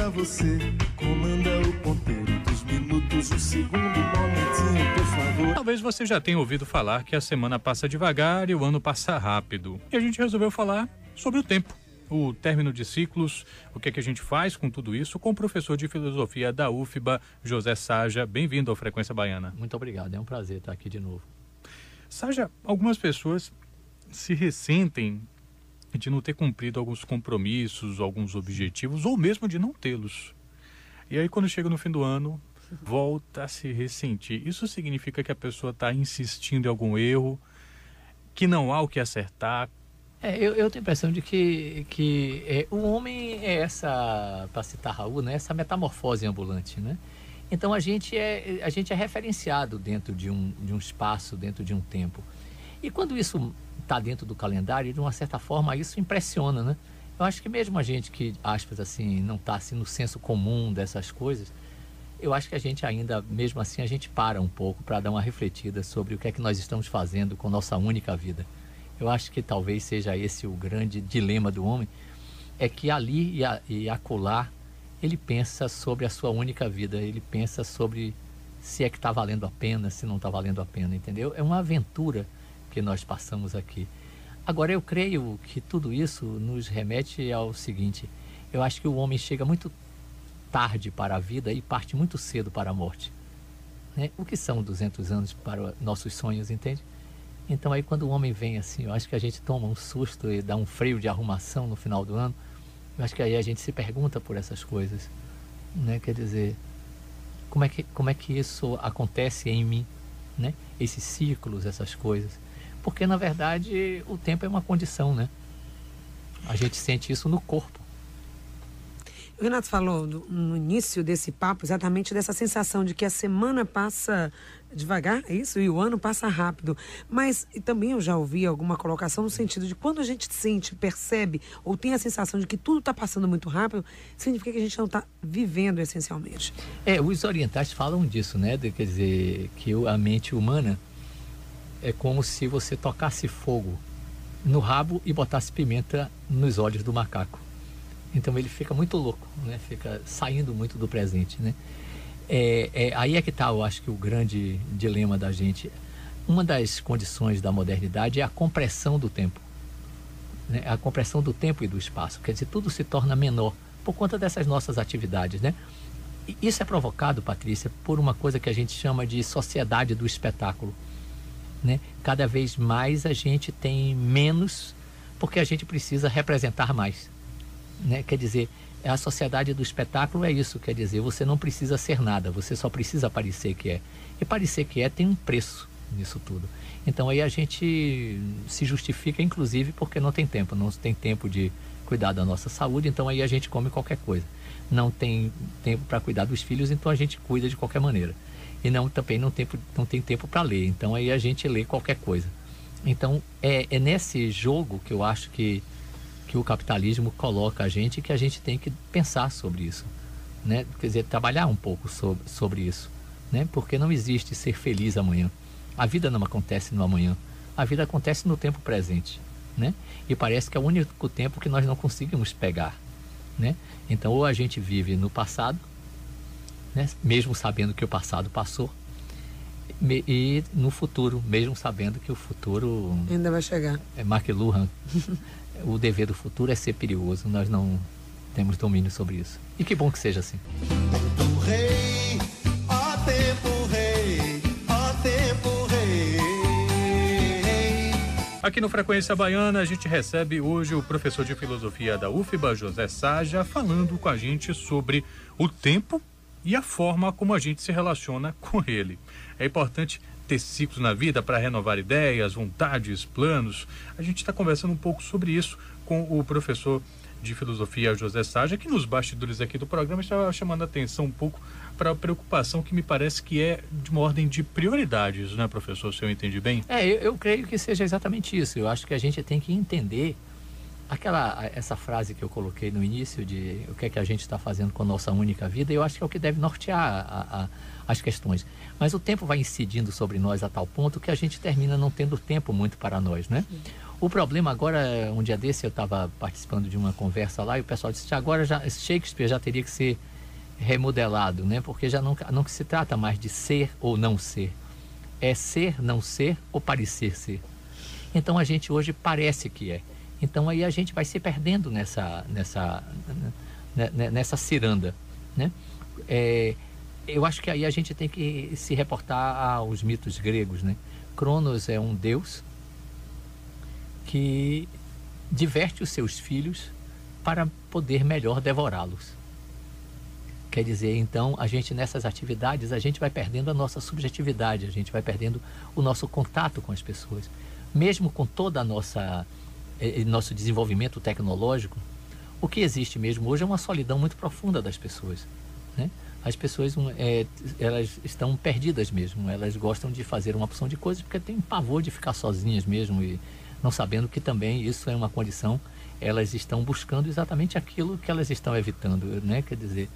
pra você. Comanda o ponteiro dos minutos, um segundo, momentinho, por favor. Talvez você já tenha ouvido falar que a semana passa devagar e o ano passa rápido. E a gente resolveu falar sobre o tempo, o término de ciclos, o que é que a gente faz com tudo isso, com o professor de filosofia da UFBA, José Saja. Bem-vindo ao Frequência Baiana. Muito obrigado, é um prazer estar aqui de novo. Saja, algumas pessoas se ressentem de não ter cumprido alguns compromissos, alguns objetivos, ou mesmo de não tê-los. E aí, quando chega no fim do ano, volta a se ressentir. Isso significa que a pessoa está insistindo em algum erro, que não há o que acertar? Eu tenho a impressão de que o homem é essa, para citar Raul, né, essa metamorfose ambulante, né? Então a gente é referenciado dentro de um espaço, dentro de um tempo. E quando isso está dentro do calendário, de uma certa forma isso impressiona, né? Eu acho que mesmo a gente que, aspas assim, não está assim, no senso comum dessas coisas, eu acho que a gente ainda, mesmo assim, a gente para um pouco para dar uma refletida sobre o que é que nós estamos fazendo com nossa única vida. Eu acho que talvez seja esse o grande dilema do homem, é que ali e acolá ele pensa sobre a sua única vida, ele pensa sobre se é que está valendo a pena, se não está valendo a pena, entendeu? É uma aventura que nós passamos aqui. Agora, eu creio que tudo isso nos remete ao seguinte: eu acho que o homem chega muito tarde para a vida e parte muito cedo para a morte, né? O que são 200 anos para nossos sonhos, entende? Então aí quando o homem vem assim, eu acho que a gente toma um susto e dá um freio de arrumação no final do ano. Eu acho que aí a gente se pergunta por essas coisas, né? Quer dizer, como é que isso acontece em mim, né? Esses ciclos, essas coisas. Porque, na verdade, o tempo é uma condição, né? A gente sente isso no corpo. O Renato falou no início desse papo exatamente dessa sensação de que a semana passa devagar, é isso? E o ano passa rápido. Mas também eu já ouvi alguma colocação no sentido de quando a gente sente, percebe ou tem a sensação de que tudo está passando muito rápido, significa que a gente não está vivendo essencialmente. Os orientais falam disso, né? Quer dizer, que a mente humana é como se você tocasse fogo no rabo e botasse pimenta nos olhos do macaco. Então ele fica muito louco, né? Fica saindo muito do presente, né? Aí é que está, eu acho que o grande dilema da gente. Uma das condições da modernidade é a compressão do tempo, né? A compressão do tempo e do espaço. Quer dizer, tudo se torna menor por conta dessas nossas atividades, né? E isso é provocado, Patrícia, por uma coisa que a gente chama de sociedade do espetáculo, né? Cada vez mais a gente tem menos porque a gente precisa representar mais, né? Quer dizer, a sociedade do espetáculo é isso, quer dizer, você não precisa ser nada, você só precisa parecer que é. E parecer que é tem um preço nisso tudo. Então aí a gente se justifica, inclusive, porque não tem tempo de cuidar da nossa saúde, então aí a gente come qualquer coisa. Não tem tempo para cuidar dos filhos, então a gente cuida de qualquer maneira. E também não tem tempo para ler, então aí a gente lê qualquer coisa. Então é nesse jogo que eu acho que o capitalismo coloca a gente, que a gente tem que pensar sobre isso, né? Quer dizer, trabalhar um pouco sobre isso, né? Porque não existe ser feliz amanhã. A vida não acontece no amanhã, a vida acontece no tempo presente, né? E parece que é o único tempo que nós não conseguimos pegar, né? Então ou a gente vive no passado, né? Mesmo sabendo que o passado passou, e no futuro, mesmo sabendo que o futuro ainda vai chegar. McLuhan. O dever do futuro é ser perigoso, nós não temos domínio sobre isso. E que bom que seja assim. Do rei, ó tempo rei, ó tempo rei. Aqui no Frequência Baiana a gente recebe hoje o professor de filosofia da UFBA, José Saja, falando com a gente sobre o tempo e a forma como a gente se relaciona com ele. É importante ter ciclos na vida para renovar ideias, vontades, planos. A gente está conversando um pouco sobre isso com o professor de filosofia José Saja, que nos bastidores aqui do programa estava chamando a atenção um pouco para a preocupação que me parece que é de uma ordem de prioridades, né, professor, se eu entendi bem? Eu creio que seja exatamente isso. Eu acho que a gente tem que entender essa frase que eu coloquei no início de o que é que a gente está fazendo com a nossa única vida, eu acho que é o que deve nortear as questões. Mas o tempo vai incidindo sobre nós a tal ponto que a gente termina não tendo tempo muito para nós, né? O problema agora, um dia desse eu estava participando de uma conversa lá e o pessoal disse que agora Shakespeare já teria que ser remodelado, né? Porque já não se trata mais de ser ou não ser. É ser, não ser ou parecer ser. Então a gente hoje parece que é. Então aí a gente vai se perdendo nessa ciranda, né? Eu acho que aí a gente tem que se reportar aos mitos gregos, né? Cronos é um deus que diverte os seus filhos para poder melhor devorá-los. Quer dizer, então, a gente nessas atividades, a gente vai perdendo a nossa subjetividade, a gente vai perdendo o nosso contato com as pessoas. Mesmo com toda a nosso desenvolvimento tecnológico, o que existe mesmo hoje é uma solidão muito profunda das pessoas, né? As pessoas, elas estão perdidas mesmo, elas gostam de fazer uma opção de coisas porque têm pavor de ficar sozinhas mesmo e não sabendo que também isso é uma condição, elas estão buscando exatamente aquilo que elas estão evitando, né? Quer dizer,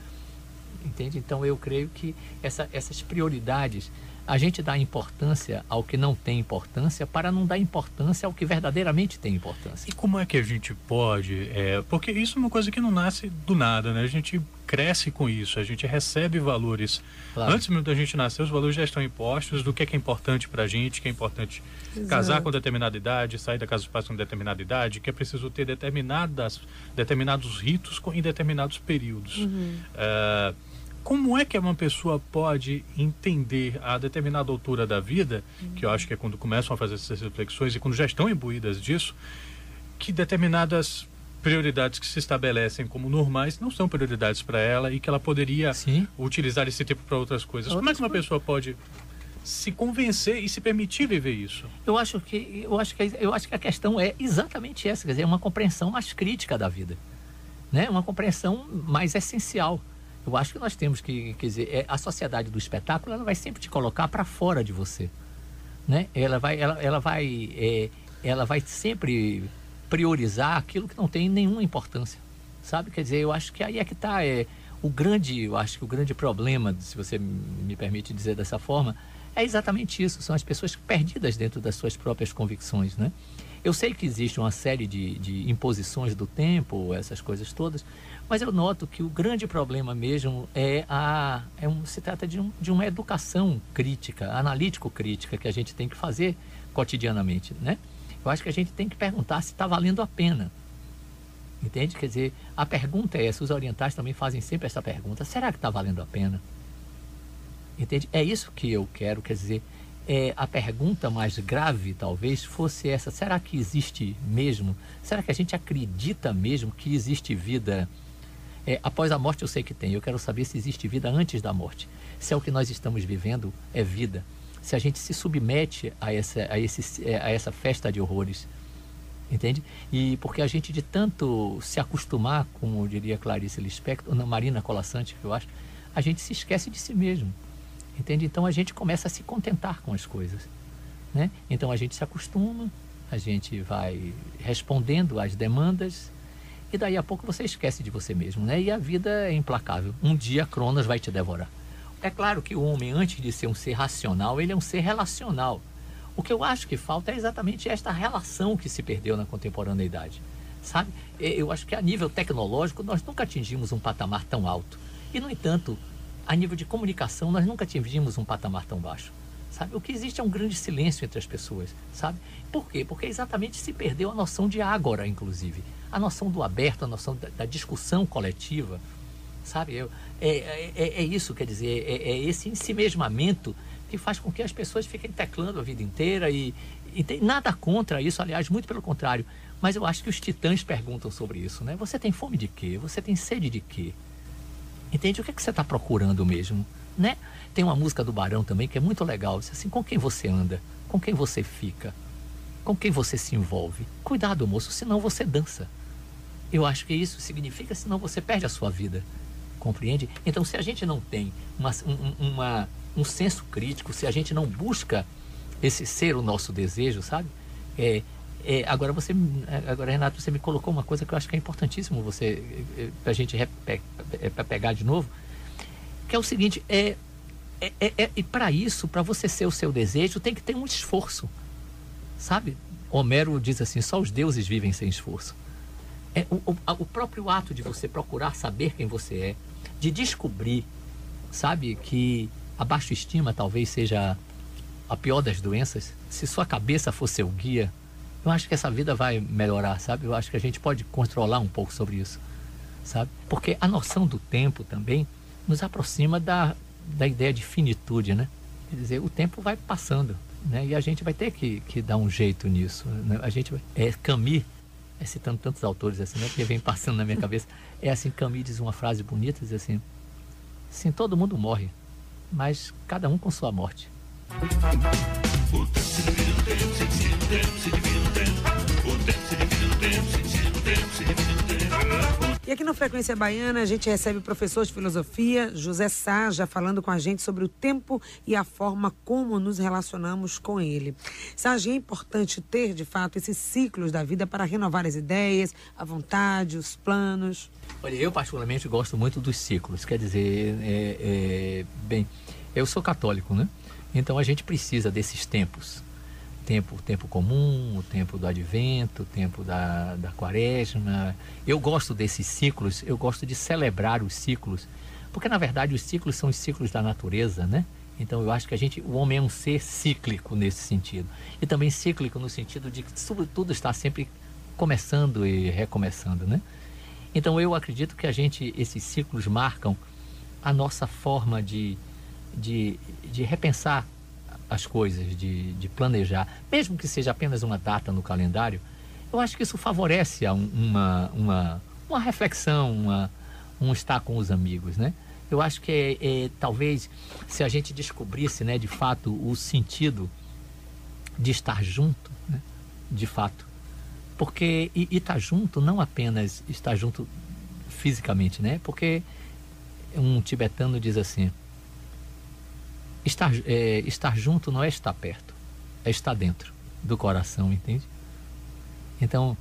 entende? Então eu creio que essas prioridades, a gente dá importância ao que não tem importância para não dar importância ao que verdadeiramente tem importância. E como é que a gente pode, porque isso é uma coisa que não nasce do nada, né? A gente cresce com isso, a gente recebe valores. Claro. Antes mesmo da gente nascer, os valores já estão impostos do que é importante pra gente, que é importante casar com determinada idade, sair da casa dos pais com determinada idade, que é preciso ter determinados ritos em determinados períodos. Como é que uma pessoa pode entender a determinada altura da vida, que eu acho que é quando começam a fazer essas reflexões e quando já estão imbuídas disso, que determinadas prioridades que se estabelecem como normais não são prioridades para ela e que ela poderia utilizar esse tempo para outras coisas. Como é que uma pessoa pode se convencer e se permitir viver isso? Eu acho que a questão é exatamente essa, quer dizer, é uma compreensão mais crítica da vida, né? Uma compreensão mais essencial. Eu acho que nós temos que, quer dizer, a sociedade do espetáculo, ela vai sempre te colocar para fora de você, né? Ela vai sempre priorizar aquilo que não tem nenhuma importância, sabe? Quer dizer, eu acho que aí é que está o grande problema, se você me permite dizer dessa forma, é exatamente isso, são as pessoas perdidas dentro das suas próprias convicções, né? Eu sei que existe uma série de imposições do tempo, essas coisas todas, mas eu noto que o grande problema mesmo se trata de uma educação crítica, analítico-crítica, que a gente tem que fazer cotidianamente, né? Eu acho que a gente tem que perguntar se está valendo a pena, entende? Quer dizer, a pergunta é essa, os orientais também fazem sempre essa pergunta, será que está valendo a pena? Entende? É isso que eu quero, quer dizer, a pergunta mais grave talvez fosse essa, será que existe mesmo? Será que a gente acredita mesmo que existe vida após a morte? Eu sei que tem, eu quero saber se existe vida antes da morte, se é o que nós estamos vivendo é vida, se a gente se submete a essa festa de horrores, entende? E porque a gente de tanto se acostumar, como diria Clarice Lispector, ou Marina Colasanti, que eu acho, a gente se esquece de si mesmo, entende? Então a gente começa a se contentar com as coisas, né? Então a gente se acostuma, a gente vai respondendo às demandas e daí a pouco você esquece de você mesmo, né? E a vida é implacável, um dia Cronos vai te devorar. É claro que o homem, antes de ser um ser racional, ele é um ser relacional. O que eu acho que falta é exatamente esta relação que se perdeu na contemporaneidade, sabe? Eu acho que a nível tecnológico nós nunca atingimos um patamar tão alto. E, no entanto, a nível de comunicação nós nunca atingimos um patamar tão baixo, sabe? O que existe é um grande silêncio entre as pessoas, sabe? Por quê? Porque exatamente se perdeu a noção de ágora, inclusive. A noção do aberto, a noção da discussão coletiva, sabe? É isso, quer dizer, é esse ensimesmamento que faz com que as pessoas fiquem teclando a vida inteira e tem nada contra isso, aliás, muito pelo contrário. Mas eu acho que os titãs perguntam sobre isso, né? Você tem fome de quê? Você tem sede de quê? Entende? O que é que você está procurando mesmo, né? Tem uma música do Barão também que é muito legal, diz assim, com quem você anda? Com quem você fica? Com quem você se envolve? Cuidado, moço, senão você dança. Eu acho que isso significa, senão você perde a sua vida. Compreende? Então, se a gente não tem um senso crítico, se a gente não busca esse ser o nosso desejo, sabe? Agora, Renato, você me colocou uma coisa que eu acho que é importantíssimo para a gente pegar de novo, que é o seguinte, e para isso, para você ser o seu desejo, tem que ter um esforço, sabe? Homero diz assim, só os deuses vivem sem esforço. O próprio ato de você procurar saber quem você é, de descobrir, sabe, que a baixa estima talvez seja a pior das doenças. Se sua cabeça for seu guia, eu acho que essa vida vai melhorar, sabe? Eu acho que a gente pode controlar um pouco sobre isso, sabe? Porque a noção do tempo também nos aproxima da ideia de finitude, né? Quer dizer, o tempo vai passando, né? E a gente vai ter que dar um jeito nisso, né? A gente Camus, citando tantos autores assim, né? Que vem passando na minha cabeça, assim, Camus diz uma frase bonita, diz assim, sim, todo mundo morre, mas cada um com sua morte. E aqui no Frequência Baiana a gente recebe o professor de filosofia José Saja falando com a gente sobre o tempo e a forma como nos relacionamos com ele. Saja, é importante ter de fato esses ciclos da vida para renovar as ideias, a vontade, os planos. Olha, eu particularmente gosto muito dos ciclos, quer dizer, bem, eu sou católico, né? Então a gente precisa desses tempos. Tempo comum, o tempo do advento, o tempo da quaresma. Eu gosto desses ciclos, eu gosto de celebrar os ciclos, porque na verdade os ciclos são os ciclos da natureza, né? Então eu acho que o homem é um ser cíclico nesse sentido. E também cíclico no sentido de que sobretudo está sempre começando e recomeçando, né? Então eu acredito que esses ciclos marcam a nossa forma de repensar as coisas, de planejar, mesmo que seja apenas uma data no calendário. Eu acho que isso favorece uma reflexão, um estar com os amigos, né? Eu acho que talvez se a gente descobrisse, né, de fato, o sentido de estar junto, né, de fato, porque e estar junto não apenas estar junto fisicamente, né? Porque um tibetano diz assim, estar junto não é estar perto, é estar dentro do coração, entende? Então,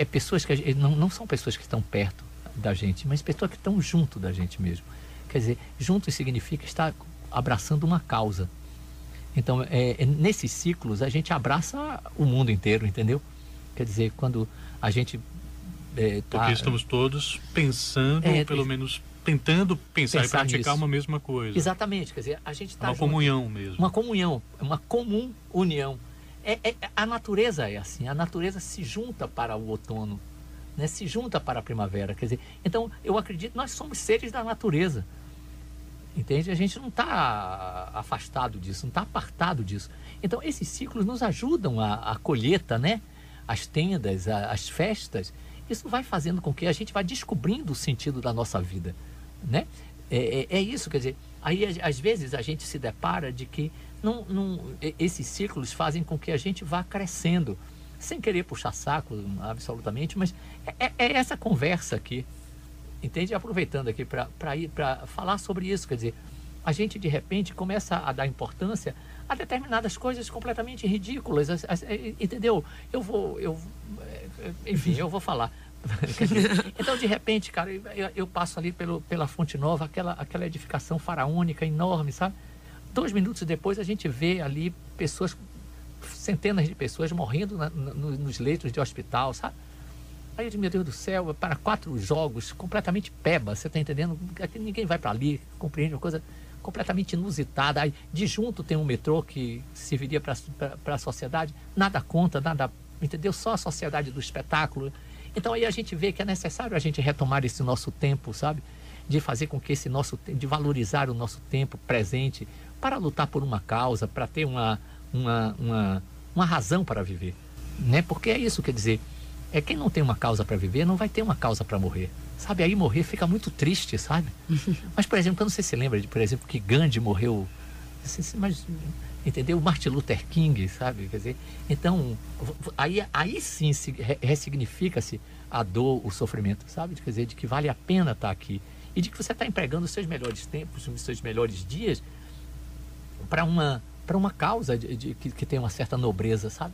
pessoas que não são pessoas que estão perto da gente, mas pessoas que estão junto da gente mesmo. Quer dizer, junto significa estar abraçando uma causa. Então, nesses ciclos, a gente abraça o mundo inteiro, entendeu? Quer dizer, quando a gente... Porque estamos todos pensando, pelo menos tentando pensar e praticar nisso. Uma mesma coisa. Exatamente, quer dizer, a gente está uma junto. Comunhão mesmo. Uma comunhão, uma comum união. A natureza é assim, a natureza se junta para o outono, né? Se junta para a primavera, quer dizer, então eu acredito, nós somos seres da natureza, entende? A gente não está afastado disso, não está apartado disso. Então esses ciclos nos ajudam a colheita, né? As tendas, as festas, isso vai fazendo com que a gente vá descobrindo o sentido da nossa vida, né? É isso, quer dizer, aí às vezes a gente se depara de que esses ciclos fazem com que a gente vá crescendo, sem querer puxar saco absolutamente, mas é essa conversa aqui, entende? Aproveitando aqui para falar sobre isso, quer dizer, a gente de repente começa a dar importância a determinadas coisas completamente ridículas, entendeu? Enfim, eu vou falar. Então, de repente, cara, eu passo ali pela Fonte Nova, aquela edificação faraônica enorme, sabe? 2 minutos depois a gente vê ali pessoas, centenas de pessoas morrendo nos leitos de hospital, sabe? Aí eu digo, meu Deus do céu, para 4 jogos, completamente peba, você está entendendo? Ninguém vai para ali, compreende uma coisa completamente inusitada. Aí de junto tem um metrô que serviria para a sociedade, nada conta, nada, entendeu? Só a sociedade do espetáculo. Então aí a gente vê que é necessário a gente retomar esse nosso tempo, sabe? De fazer com que de valorizar o nosso tempo presente para lutar por uma causa, para ter uma razão para viver, né? Porque é isso, quer dizer, quem não tem uma causa para viver não vai ter uma causa para morrer, sabe? Aí morrer fica muito triste, sabe? Mas, por exemplo, quando você se lembra por exemplo, que Gandhi morreu, mas, entendeu? Martin Luther King, sabe? Quer dizer, então, aí sim ressignifica-se a dor, o sofrimento, sabe? Quer dizer, de que vale a pena estar aqui e de que você está empregando os seus melhores tempos, os seus melhores dias para uma causa que tem uma certa nobreza, sabe?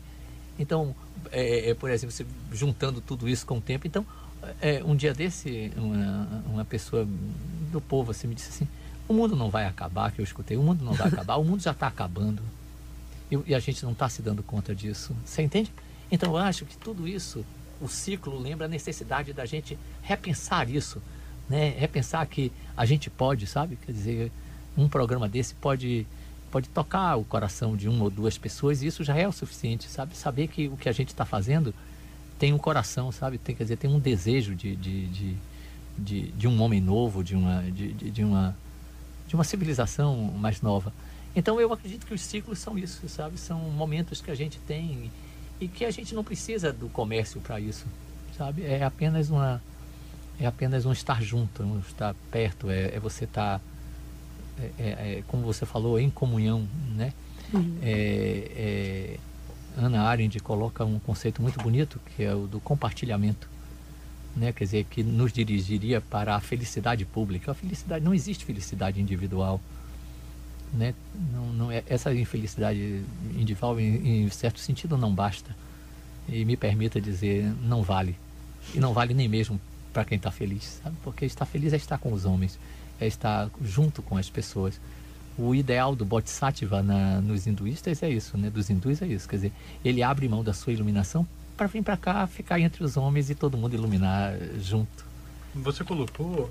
Então, por exemplo, você juntando tudo isso com o tempo, então, um dia desse, uma pessoa do povo assim, me disse assim, o mundo não vai acabar, que eu escutei, o mundo não vai acabar, o mundo já está acabando. E a gente não está se dando conta disso. Você entende? Então, eu acho que tudo isso, o ciclo lembra a necessidade da gente repensar isso, né? Repensar que a gente pode, sabe? Quer dizer, um programa desse pode tocar o coração de uma ou duas pessoas, e isso já é o suficiente, sabe? Saber que o que a gente está fazendo tem um coração, sabe? Quer dizer, tem um desejo de um homem novo, de uma civilização mais nova. Então eu acredito que os ciclos são isso, sabe? São momentos que a gente tem e que a gente não precisa do comércio para isso, sabe? É apenas um estar junto, um estar perto, você estar, como você falou, em comunhão, né? Uhum. Hannah Arendt coloca um conceito muito bonito, que é o do compartilhamento, né? Quer dizer, que nos dirigiria para a felicidade pública. Não existe felicidade individual, né? Essa infelicidade individual, em certo sentido, não basta. E me permita dizer, não vale. E não vale nem mesmo para quem está feliz, sabe? Porque estar feliz é estar com os homens, é estar junto com as pessoas. O ideal do Bodhisattva nos hinduístas é isso, né? Dos hindus é isso. Quer dizer, ele abre mão da sua iluminação para vir para cá, ficar entre os homens e todo mundo iluminar junto. Você colocou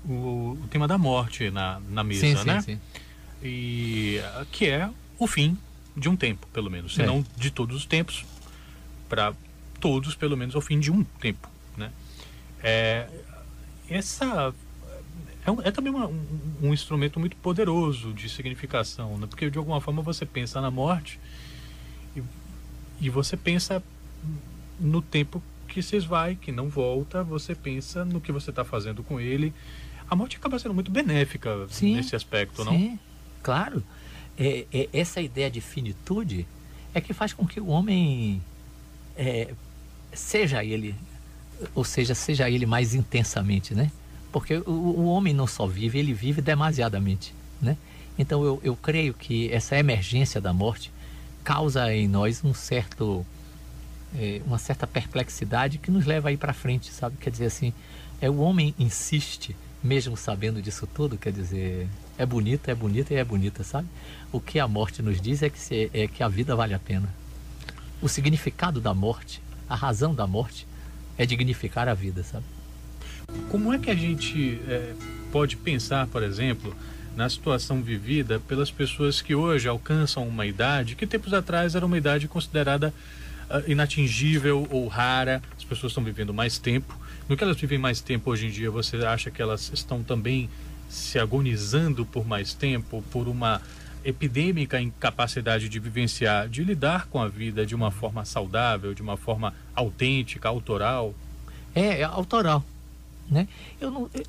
o tema da morte na mesa, sim, né? Sim. E que é o fim de um tempo, pelo menos. Se não de todos os tempos, para todos, pelo menos, o fim de um tempo, né? É também um instrumento muito poderoso de significação, né? Porque de alguma forma você pensa na morte e você pensa no tempo que se esvai, que não volta, você pensa no que você está fazendo com ele. A morte acaba sendo muito benéfica nesse aspecto, não? Sim, claro. Essa ideia de finitude é que faz com que o homem seja ele mais intensamente, né? Porque o homem não só vive, ele vive demasiadamente, né? Então eu creio que essa emergência da morte causa em nós uma certa perplexidade que nos leva a ir para frente, sabe? Quer dizer assim, o homem insiste, mesmo sabendo disso tudo, quer dizer, é bonita e é bonita, sabe? O que a morte nos diz é que a vida vale a pena. O significado da morte, a razão da morte é dignificar a vida, sabe? Como é que a gente pode pensar, por exemplo, na situação vivida pelas pessoas que hoje alcançam uma idade que tempos atrás era uma idade considerada inatingível ou rara? As pessoas estão vivendo mais tempo. No que elas vivem mais tempo hoje em dia, você acha que elas estão também se agonizando por mais tempo, por uma epidêmica incapacidade de vivenciar, de lidar com a vida de uma forma saudável, de uma forma autêntica, autoral? Autoral, né?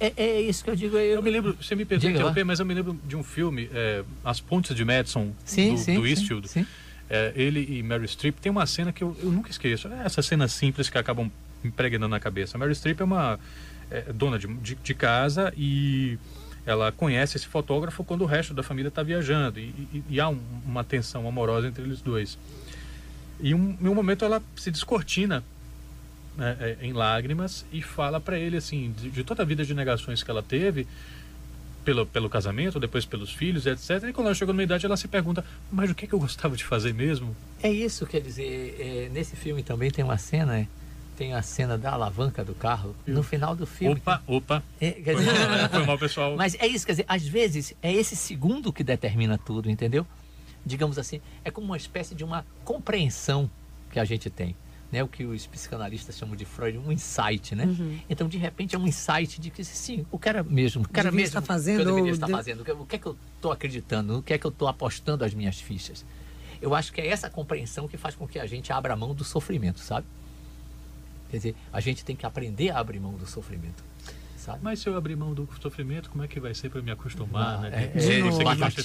É isso que eu digo. Eu me lembro, você me perdoa interromper, mas eu me lembro de um filme, As Pontes de Madison, do Eastwood. Sim. Ele e Meryl Streep, tem uma cena que eu nunca esqueço. Essas cenas simples que acabam me impregnando na cabeça. A Meryl Streep é uma dona de casa e ela conhece esse fotógrafo quando o resto da família está viajando e há uma tensão amorosa entre eles dois. E em um momento ela se descortina em lágrimas e fala para ele assim, de toda a vida de negações que ela teve pelo casamento, depois pelos filhos, etc. E quando ela chegou numa idade, ela se pergunta, mas o que eu gostava de fazer mesmo? É isso, quer dizer, nesse filme também tem uma cena, tem a cena da alavanca do carro, no final do filme. Opa. Quer dizer, foi mal, pessoal. Mas é isso, quer dizer, às vezes é esse segundo que determina tudo, entendeu? Digamos assim, é como uma espécie de uma compreensão que a gente tem. Né, o que os psicanalistas chamam de Freud, um insight, né? Uhum. Então, de repente, é um insight de que, sim, o cara mesmo está fazendo, que eu deveria estar fazendo, o que é que eu estou acreditando, o que é que eu estou apostando as minhas fichas. Eu acho que é essa compreensão que faz com que a gente abra mão do sofrimento, sabe? Quer dizer, a gente tem que aprender a abrir mão do sofrimento, sabe? Mas se eu abrir mão do sofrimento, como é que vai ser para me acostumar, né? Você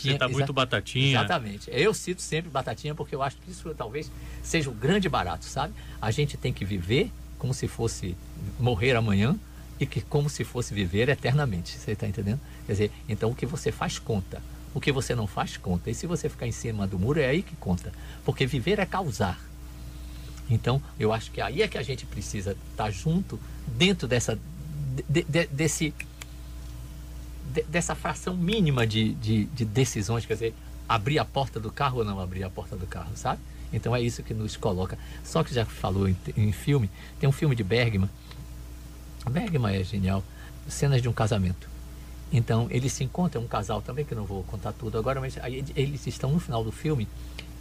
está muito batatinha. Exatamente. Eu cito sempre batatinha porque eu acho que isso talvez seja o grande barato, sabe? A gente tem que viver como se fosse morrer amanhã e que como se fosse viver eternamente. Você está entendendo? Quer dizer, então o que você faz conta. O que você não faz, conta. E se você ficar em cima do muro, é aí que conta. Porque viver é causar. Então, eu acho que aí é que a gente precisa estar junto dentro dessa fração mínima de decisões, quer dizer, abrir a porta do carro ou não abrir a porta do carro, sabe? Então é isso que nos coloca. Só que já falou em filme, tem um filme de Bergman. Bergman é genial. Cenas de um casamento. Então eles se encontram, um casal também, que eu não vou contar tudo agora, mas aí eles estão no final do filme,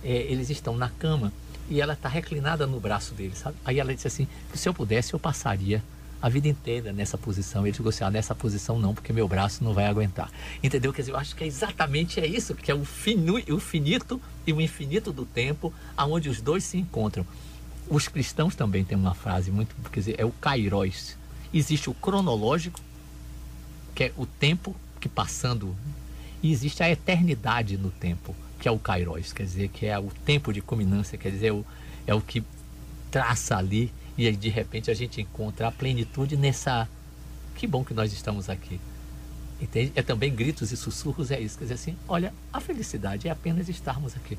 eles estão na cama e ela está reclinada no braço dele, sabe? Aí ela disse assim, se eu pudesse eu passaria a vida inteira nessa posição. Ele ficou assim, nessa posição não, porque meu braço não vai aguentar. Entendeu? Quer dizer, eu acho que é exatamente isso, que é o finito e o infinito do tempo, aonde os dois se encontram. Os cristãos também têm uma frase muito, quer dizer, é o kairos. Existe o cronológico, que é o tempo que passando, e existe a eternidade no tempo, que é o kairos, quer dizer, que é o tempo de culminância, quer dizer, é o que traça ali. E aí, de repente, a gente encontra a plenitude nessa... Que bom que nós estamos aqui. Entende? É também gritos e sussurros, é isso. Quer dizer assim, olha, a felicidade é apenas estarmos aqui.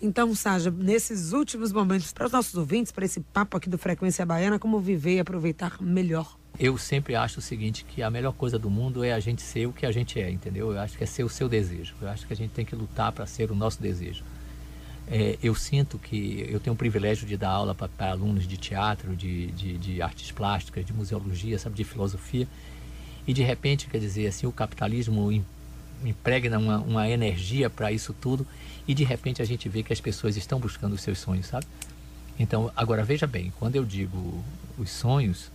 Então, Saja, nesses últimos momentos, para os nossos ouvintes, para esse papo aqui do Frequência Baiana, como viver e aproveitar melhor? Eu sempre acho o seguinte, que a melhor coisa do mundo é a gente ser o que a gente é, entendeu? Eu acho que é ser o seu desejo. Eu acho que a gente tem que lutar para ser o nosso desejo. Eu sinto que eu tenho o privilégio de dar aula para alunos de teatro, de artes plásticas, de museologia, sabe, de filosofia, e de repente, quer dizer, assim, o capitalismo impregna uma energia para isso tudo, e de repente a gente vê que as pessoas estão buscando os seus sonhos, sabe? Então, agora veja bem, quando eu digo os sonhos,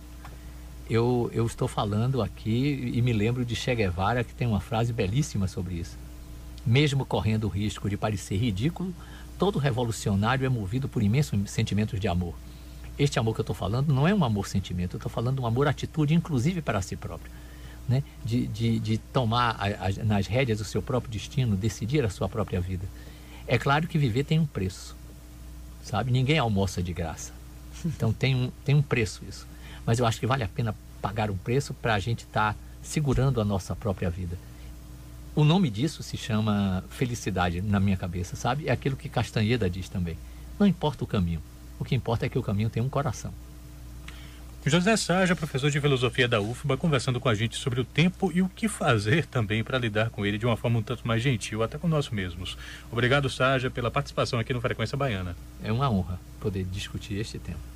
eu estou falando aqui e me lembro de Che Guevara, que tem uma frase belíssima sobre isso. Mesmo correndo o risco de parecer ridículo, todo revolucionário é movido por imensos sentimentos de amor. Este amor que eu estou falando não é um amor-sentimento, eu estou falando de um amor-atitude, inclusive para si próprio. Né? De tomar nas rédeas o seu próprio destino, decidir a sua própria vida. É claro que viver tem um preço, sabe? Ninguém almoça de graça. Então tem um preço isso. Mas eu acho que vale a pena pagar um preço para a gente estar segurando a nossa própria vida. O nome disso se chama felicidade na minha cabeça, sabe? É aquilo que Castanheda diz também. Não importa o caminho. O que importa é que o caminho tem um coração. José Saja, professor de filosofia da UFBA, conversando com a gente sobre o tempo e o que fazer também para lidar com ele de uma forma um tanto mais gentil, até com nós mesmos. Obrigado, Saja, pela participação aqui no Frequência Baiana. É uma honra poder discutir este tema.